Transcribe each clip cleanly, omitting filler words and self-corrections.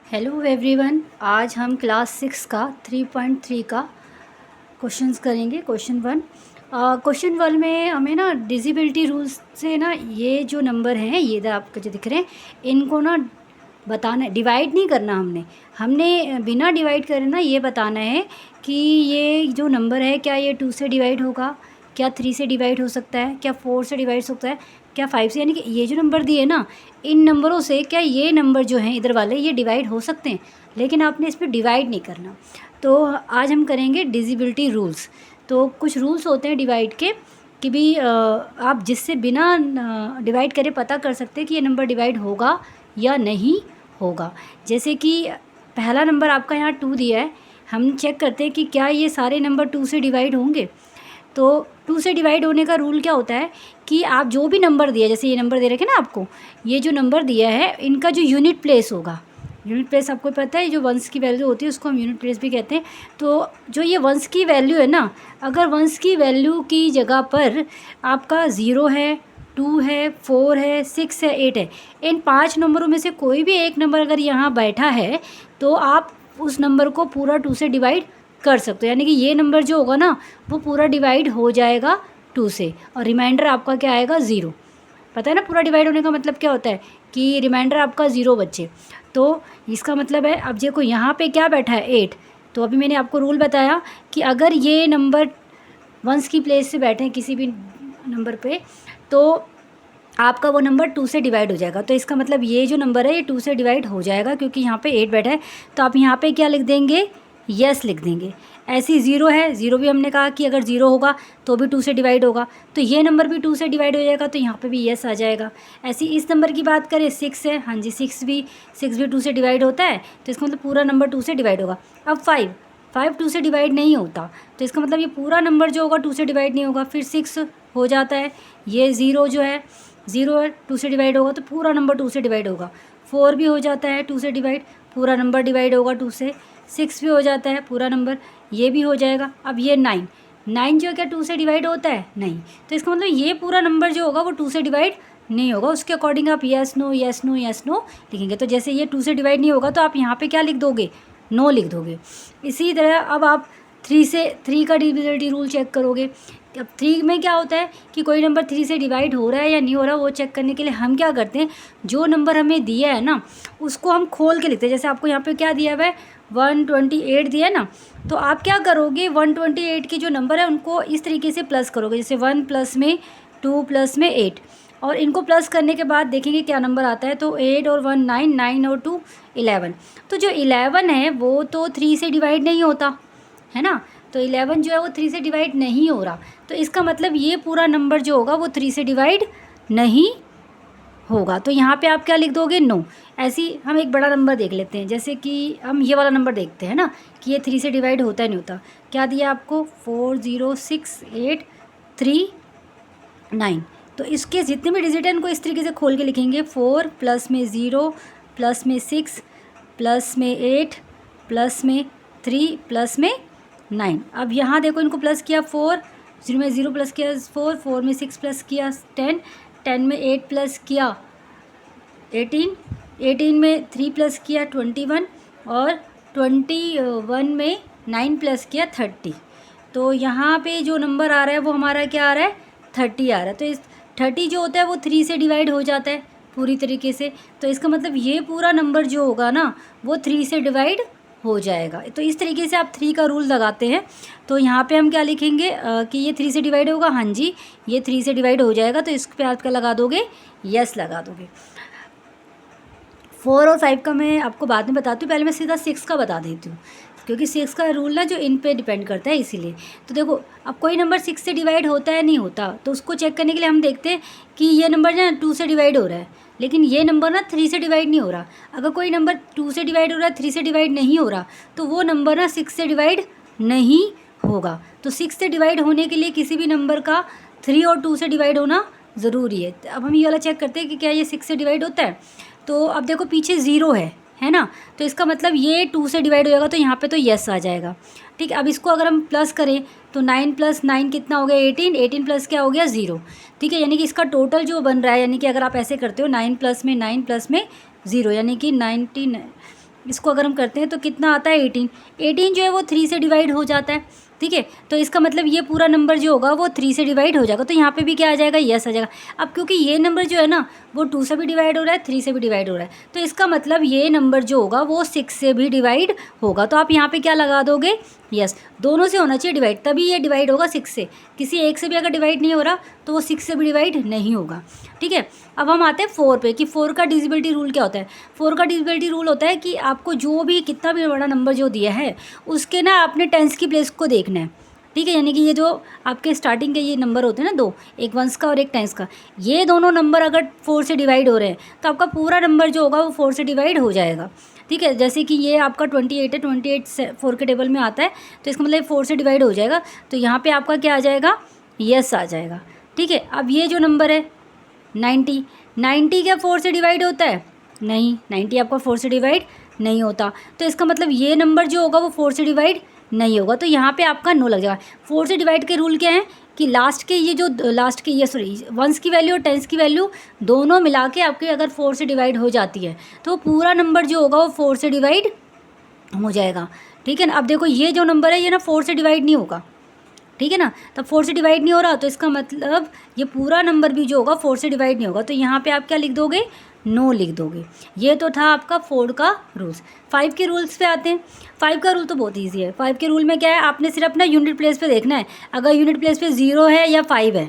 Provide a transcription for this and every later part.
Hello everyone, आज हम class 6 का 3.3 का क्वेश्चंस करेंगे। क्वेश्चन 1 में हमें ना डिजिबिलिटी रूल्स से ना ये जो नंबर हैं, ये आपको जो दिख रहे हैं, इनको ना बताना, डिवाइड नहीं करना। हमने बिना डिवाइड करे ना ये बताना है कि ये जो नंबर है क्या ये 2 से डिवाइड होगा, क्या 3 से डिवाइड हो सकता है, क्या 4 से डिवाइड हो सकता है, क्या 5 से। यानी कि ये जो नंबर दिए ना, इन नंबरों से क्या ये नंबर जो हैं इधर वाले ये डिवाइड हो सकते हैं, लेकिन आपने इस पर डिवाइड नहीं करना। तो आज हम करेंगे डिजिबिलिटी रूल्स। तो कुछ रूल्स होते हैं डिवाइड के कि भी आप जिससे बिना डिवाइड करे पता कर सकते हैं कि ये नंबर डिवाइड होगा या नहीं होगा। जैसे कि पहला नंबर आपका यहाँ 2 दिया है, हम चेक करते हैं कि क्या ये सारे नंबर 2 से डिवाइड होंगे। तो 2 से डिवाइड होने का रूल क्या होता है कि आप जो भी नंबर दिया, जैसे ये नंबर दे रखे ना आपको, ये जो नंबर दिया है इनका जो यूनिट प्लेस होगा, यूनिट प्लेस आपको पता है, जो वंस की वैल्यू होती है उसको हम यूनिट प्लेस भी कहते हैं। तो जो ये वंस की वैल्यू है ना, अगर वंस की वैल्यू की जगह पर आपका 0 है, 2 है, 4 है, 6 है, 8 है, इन 5 नंबरों में से कोई भी एक नंबर अगर यहाँ बैठा है तो आप उस नंबर को पूरा 2 से डिवाइड कर सकते हो। यानी कि ये नंबर जो होगा ना वो पूरा डिवाइड हो जाएगा 2 से, और रिमाइंडर आपका क्या आएगा 0। पता है ना पूरा डिवाइड होने का मतलब क्या होता है, कि रिमाइंडर आपका 0 बचे। तो इसका मतलब है, अब देखो यहाँ पे क्या बैठा है 8। तो अभी मैंने आपको रूल बताया कि अगर ये नंबर वंस की प्लेस से बैठे हैं किसी भी नंबर पे, तो आपका वो नंबर 2 से डिवाइड हो जाएगा। तो इसका मतलब ये जो नंबर है ये 2 से डिवाइड हो जाएगा, क्योंकि यहाँ पे 8 बैठा है। तो आप यहाँ पे क्या लिख देंगे, यस लिख देंगे। ऐसी 0 है, 0 भी हमने कहा कि अगर 0 होगा तो भी 2 से डिवाइड होगा, तो ये नंबर भी 2 से डिवाइड हो जाएगा, तो यहाँ पे भी यस आ जाएगा। ऐसी इस नंबर की बात करें 6 है, हाँ जी 6 भी 2 से डिवाइड होता है, तो इसका मतलब पूरा नंबर 2 से डिवाइड होगा। अब 5 2 से डिवाइड नहीं होता, तो इसका मतलब ये पूरा नंबर जो होगा 2 से डिवाइड नहीं होगा। फिर 6 हो जाता है, ये 0 जो है 0 है, 2 से डिवाइड होगा तो पूरा नंबर 2 से डिवाइड होगा। 4 भी हो जाता है 2 से डिवाइड, पूरा नंबर डिवाइड होगा 2 से। 6 भी हो जाता है पूरा नंबर, ये भी हो जाएगा। अब ये 9 जो है क्या 2 से डिवाइड होता है, नहीं। तो इसका मतलब ये पूरा नंबर जो होगा वो 2 से डिवाइड नहीं होगा। उसके अकॉर्डिंग आप yes no yes no yes no लिखेंगे। तो जैसे ये 2 से डिवाइड नहीं होगा तो आप यहाँ पे क्या लिख दोगे, नो लिख दोगे। इसी तरह अब आप 3 का डिविजिबिलिटी रूल चेक करोगे। अब 3 में क्या होता है कि कोई नंबर 3 से डिवाइड हो रहा है या नहीं हो रहा, वो चेक करने के लिए हम क्या करते हैं, जो नंबर हमें दिया है ना उसको हम खोल के लिखते हैं। जैसे आपको यहाँ पे क्या दिया हुआ है 128 दिया है ना, तो आप क्या करोगे 128 के जो नंबर है उनको इस तरीके से प्लस करोगे, जैसे 1 प्लस में 2 प्लस में 8, और इनको प्लस करने के बाद देखेंगे क्या नंबर आता है। तो 8 और 1 9, 9 और 2 11। तो जो 11 है वो तो 3 से डिवाइड नहीं होता है ना, तो 11 जो है वो 3 से डिवाइड नहीं हो रहा। तो इसका मतलब ये पूरा नंबर जो होगा वो 3 से डिवाइड नहीं होगा। तो यहाँ पे आप क्या लिख दोगे, नो। ऐसी हम एक बड़ा नंबर देख लेते हैं, जैसे कि हम ये वाला नंबर देखते हैं ना कि ये 3 से डिवाइड होता है नहीं होता। क्या दिया आपको 4 0 6 8 3 9। तो इसके जितने भी डिजिट हैं इनको इस तरीके से खोल के लिखेंगे, 4 प्लस में 0 प्लस में 6 प्लस में 8 प्लस में 3 प्लस में 9। अब यहाँ देखो इनको प्लस किया 4, 0 में 0 प्लस किया 4, 4 में 6 प्लस किया 10, 10 में 8 प्लस किया 18, 18 में 3 प्लस किया 21, और 21 में 9 प्लस किया 30। तो यहाँ पे जो नंबर आ रहा है वो हमारा क्या आ रहा है, 30 आ रहा है। तो इस 30 जो होता है वो 3 से डिवाइड हो जाता है पूरी तरीके से। तो इसका मतलब ये पूरा नंबर जो होगा ना वो 3 से डिवाइड हो जाएगा। तो इस तरीके से आप 3 का रूल लगाते हैं। तो यहाँ पे हम क्या लिखेंगे कि ये 3 से डिवाइड होगा, हाँ जी ये 3 से डिवाइड हो जाएगा। तो इस पर आप क्या लगा दोगे, यस लगा दोगे। 4 और 5 का मैं आपको बाद में बताती हूँ, पहले मैं सीधा 6 का बता देती हूँ, क्योंकि 6 का रूल ना जो इन पे डिपेंड करता है इसीलिए। तो देखो अब कोई नंबर 6 से डिवाइड होता है नहीं होता, तो उसको चेक करने के लिए हम देखते हैं कि ये नंबर ना 2 से डिवाइड हो रहा है, लेकिन ये नंबर ना 3 से डिवाइड नहीं हो रहा। अगर कोई नंबर 2 से डिवाइड हो रहा है 3 से डिवाइड नहीं हो रहा, तो वो नंबर ना 6 से डिवाइड नहीं होगा। तो 6 से डिवाइड होने के लिए किसी भी नंबर का 3 और 2 से डिवाइड होना ज़रूरी है। अब हम ये वाला चेक करते हैं कि क्या ये 6 से डिवाइड होता है। तो अब देखो पीछे 0 है ना, तो इसका मतलब ये 2 से डिवाइड हो जाएगा, तो यहाँ पे तो यस आ जाएगा। ठीक है, अब इसको अगर हम प्लस करें तो 9 प्लस 9 कितना हो गया 18, 18 प्लस क्या हो गया 0। ठीक है, यानी कि इसका टोटल जो बन रहा है, यानी कि अगर आप ऐसे करते हो 9 प्लस में 9 प्लस में 0, यानी कि 99 इसको अगर हम करते हैं तो कितना आता है 18। 18 जो है वो 3 से डिवाइड हो जाता है, ठीक है। तो इसका मतलब ये पूरा नंबर जो होगा वो 3 से डिवाइड हो जाएगा, तो यहाँ पे भी क्या आ जाएगा, यस आ जाएगा। अब क्योंकि ये नंबर जो है ना वो 2 से भी डिवाइड हो रहा है, 3 से भी डिवाइड हो रहा है, तो इसका मतलब ये नंबर जो होगा वो 6 से भी डिवाइड होगा। तो आप यहाँ पे क्या लगा दोगे, यस। दोनों से होना चाहिए डिवाइड, तभी ये डिवाइड होगा 6 से। किसी एक से भी अगर डिवाइड नहीं हो रहा तो वो 6 से भी डिवाइड नहीं होगा, ठीक है। अब हम आते हैं 4 पे कि 4 का डिविजिबिलिटी रूल क्या होता है। 4 का डिविजिबिलिटी रूल होता है कि आपको जो भी कितना भी बड़ा नंबर जो दिया है उसके ना अपने टेंस की प्लेस को देखना है, ठीक है। यानी कि ये जो आपके स्टार्टिंग के ये नंबर होते हैं ना दो, एक वंस का और एक टेंस का, ये दोनों नंबर अगर 4 से डिवाइड हो रहे हैं तो आपका पूरा नंबर जो होगा वो 4 से डिवाइड हो जाएगा, ठीक है। जैसे कि ये आपका 28 है, 28 4 के टेबल में आता है, तो इसका मतलब 4 से डिवाइड हो जाएगा, तो यहाँ पे आपका क्या आ जाएगा, यस आ जाएगा, ठीक है। अब ये जो नंबर है 90, 90 क्या 4 से डिवाइड होता है, नहीं, 90 आपका 4 से डिवाइड नहीं होता, तो इसका मतलब ये नंबर जो होगा वो 4 से डिवाइड नहीं होगा, तो यहाँ पे आपका नो लग जाएगा। 4 से डिवाइड के रूल क्या है कि लास्ट के ये सॉरी वंस की वैल्यू और टेंस की वैल्यू दोनों मिला के आपके अगर 4 से डिवाइड हो जाती है तो पूरा नंबर जो होगा वो 4 से डिवाइड हो जाएगा, ठीक है ना। अब देखो ये जो नंबर है ये ना 4 से डिवाइड नहीं होगा, ठीक है ना। तब 4 से डिवाइड नहीं हो रहा तो इसका मतलब ये पूरा नंबर भी जो होगा 4 से डिवाइड नहीं होगा, तो यहाँ पे आप क्या लिख दोगे, नो लिख दोगे। ये तो था आपका 4 का रूल्स। 5 के रूल्स पे आते हैं। 5 का रूल तो बहुत ईजी है। 5 के रूल में क्या है, आपने सिर्फ ना यूनिट प्लेस पे देखना है, अगर यूनिट प्लेस पे 0 है या 5 है,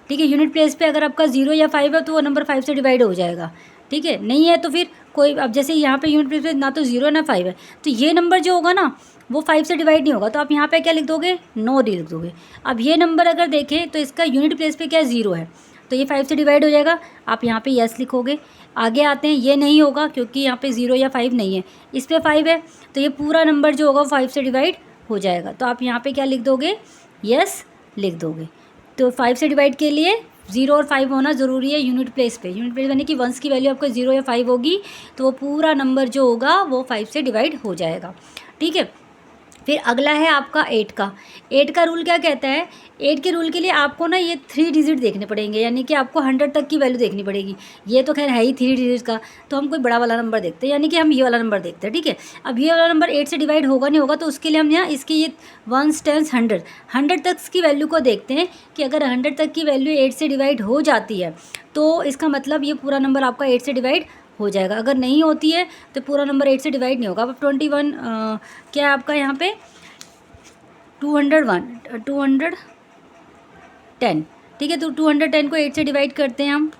ठीक है। यूनिट प्लेस पे अगर आपका 0 या 5 है तो वो नंबर 5 से डिवाइड हो जाएगा, ठीक है। नहीं है तो फिर कोई, अब जैसे यहाँ पे यूनिट प्लेस पे ना तो 0 ना 5 है, तो ये नंबर जो होगा ना वो 5 से डिवाइड नहीं होगा, तो आप यहाँ पे क्या लिख दोगे, नो लिख दोगे। अब ये नंबर अगर देखें तो इसका यूनिट प्लेस पे क्या 0 है, तो ये 5 से डिवाइड हो जाएगा, आप यहाँ पे यस लिखोगे। आगे आते हैं, ये नहीं होगा क्योंकि यहाँ पे 0 या 5 नहीं है, इस पर 5 है, तो ये पूरा नंबर जो होगा 5 से डिवाइड हो जाएगा, तो आप यहाँ पे क्या लिख दोगे, यस लिख दोगे। तो 5 से डिवाइड के लिए 0 और 5 होना ज़रूरी है यूनिट प्लेस पे। यूनिट प्लेस यानी कि वंस की वैल्यू आपको 0 या 5 होगी तो वो पूरा नंबर जो होगा वो 5 से डिवाइड हो जाएगा, ठीक है। फिर अगला है आपका 8 का। 8 का रूल क्या कहता है, 8 के रूल के लिए आपको ना ये 3 डिजिट देखने पड़ेंगे, यानी कि आपको 100 तक की वैल्यू देखनी पड़ेगी। ये तो खैर है ही 3 डिजिट का, तो हम कोई बड़ा वाला नंबर देखते हैं, यानी कि हम ये वाला नंबर देखते हैं, ठीक है। अब ये वाला नंबर 8 से डिवाइड होगा नहीं होगा, तो उसके लिए हम यहाँ इसकी ये 1 10 100 तक की वैल्यू को देखते हैं कि अगर 100 तक की वैल्यू 8 से डिवाइड हो जाती है तो इसका मतलब ये पूरा नंबर आपका 8 से डिवाइड हो जाएगा। अगर नहीं होती है तो पूरा नंबर 8 से डिवाइड नहीं होगा। अब 21 क्या है आपका यहाँ पे 201 210, ठीक है। तो 210 को 8 से डिवाइड करते हैं हम,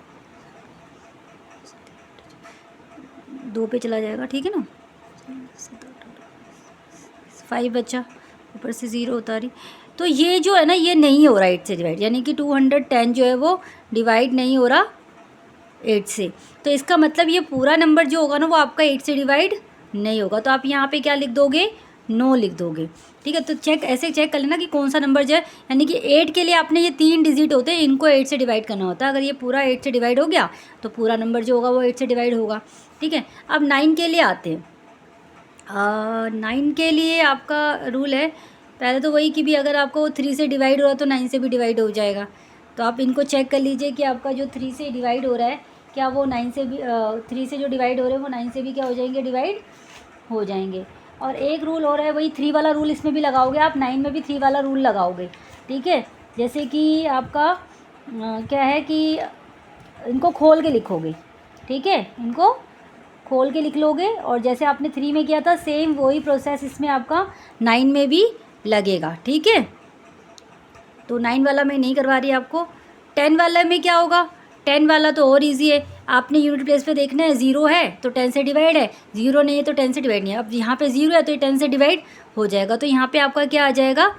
2 पे चला जाएगा, ठीक है ना, 5 बचा, ऊपर से 0 उतारी, तो ये जो है ना ये नहीं हो रहा 8 से डिवाइड, यानी कि 210 जो है वो डिवाइड नहीं हो रहा 8 से, तो इसका मतलब ये पूरा नंबर जो होगा ना वो आपका 8 से डिवाइड नहीं होगा, तो आप यहाँ पे क्या लिख दोगे, नो लिख दोगे, ठीक है। तो ऐसे चेक कर लेना कि कौन सा नंबर जो है, यानी कि 8 के लिए आपने ये 3 डिजिट होते हैं, इनको 8 से डिवाइड करना होता है। अगर ये पूरा 8 से डिवाइड हो गया तो पूरा नंबर जो होगा वो 8 से डिवाइड होगा, ठीक है। अब 9 के लिए आते हैं। 9 के लिए आपका रूल है पहले तो वही कि भी अगर आपको 3 से डिवाइड हो रहा है तो 9 से भी डिवाइड हो जाएगा, तो आप इनको चेक कर लीजिए कि आपका जो 3 से डिवाइड हो रहा है क्या वो 9 से भी 3 से जो डिवाइड हो रहे हैं वो 9 से भी क्या हो जाएंगे, डिवाइड हो जाएंगे। और एक रूल हो रहा है वही 3 वाला रूल इसमें भी लगाओगे आप, 9 में भी 3 वाला रूल लगाओगे, ठीक है। जैसे कि आपका क्या है कि इनको खोल के लिखोगे, ठीक है, इनको खोल के लिख लोगे, और जैसे आपने 3 में किया था सेम वही प्रोसेस इसमें आपका 9 में भी लगेगा, ठीक है। तो 9 वाला मैं नहीं करवा रही आपको। 10 वाला में क्या होगा, 10 वाला तो और इजी है, आपने यूनिट प्लेस पे देखना है, 0 है तो 10 से डिवाइड है, 0 नहीं है तो 10 से डिवाइड नहीं है। अब यहाँ पे 0 है तो ये 10 से डिवाइड हो जाएगा, तो यहाँ पे आपका क्या आ जाएगा,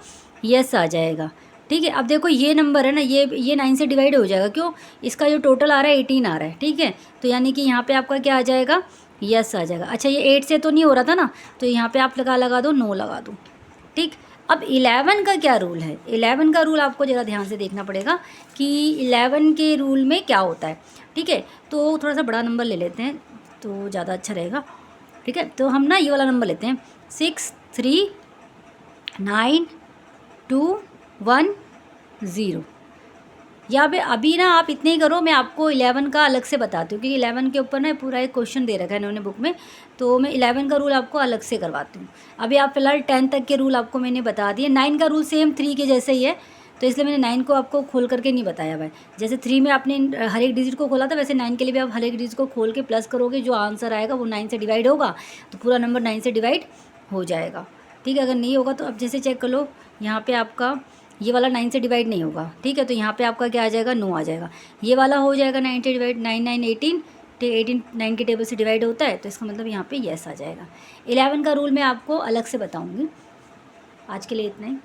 यस आ जाएगा, ठीक है। अब देखो ये नंबर है ना ये 9 से डिवाइड हो जाएगा, क्यों, इसका जो टोटल आ रहा है 18 आ रहा है, ठीक है। तो यानी कि यहाँ पे आपका क्या आ जाएगा, यस आ जाएगा। अच्छा ये 8 से तो नहीं हो रहा था ना, तो यहाँ पे आप लगा दो, नो लगा दो, ठीक। अब 11 का क्या रूल है, 11 का रूल आपको ज़रा ध्यान से देखना पड़ेगा कि 11 के रूल में क्या होता है, ठीक है। तो थोड़ा सा बड़ा नंबर ले लेते हैं तो ज़्यादा अच्छा रहेगा, ठीक है। तो हम ना ये वाला नंबर लेते हैं 6 3 9 2 1 0, यहाँ पे अभी ना आप इतने ही करो, मैं आपको 11 का अलग से बताती हूँ, क्योंकि 11 के ऊपर ना पूरा एक क्वेश्चन दे रखा है इन्होंने बुक में, तो मैं 11 का रूल आपको अलग से करवाती हूँ। अभी आप फिलहाल 10 तक के रूल आपको मैंने बता दिए। 9 का रूल सेम 3 के जैसे ही है, तो इसलिए मैंने 9 को आपको खोल करके नहीं बताया भाई। जैसे 3 में आपने हर एक डिजिट को खोला था, वैसे 9 के लिए भी आप हर एक डिजिट को खोल के प्लस करोगे, जो आंसर आएगा वो 9 से डिवाइड होगा, तो पूरा नंबर 9 से डिवाइड हो जाएगा। ठीक है, अगर नहीं होगा तो अब जैसे चेक कर लो, यहाँ पे आपका ये वाला 9 से डिवाइड नहीं होगा। ठीक है, तो यहाँ पे आपका क्या आ जाएगा, 9 आ जाएगा। ये वाला हो जाएगा 9 से डिवाइड, 9 9 18, 18 9 के टेबल से डिवाइड होता है, तो इसका मतलब यहाँ पे येस आ जाएगा। 11 का रूल मैं आपको अलग से बताऊँगी। आज के लिए इतना ही।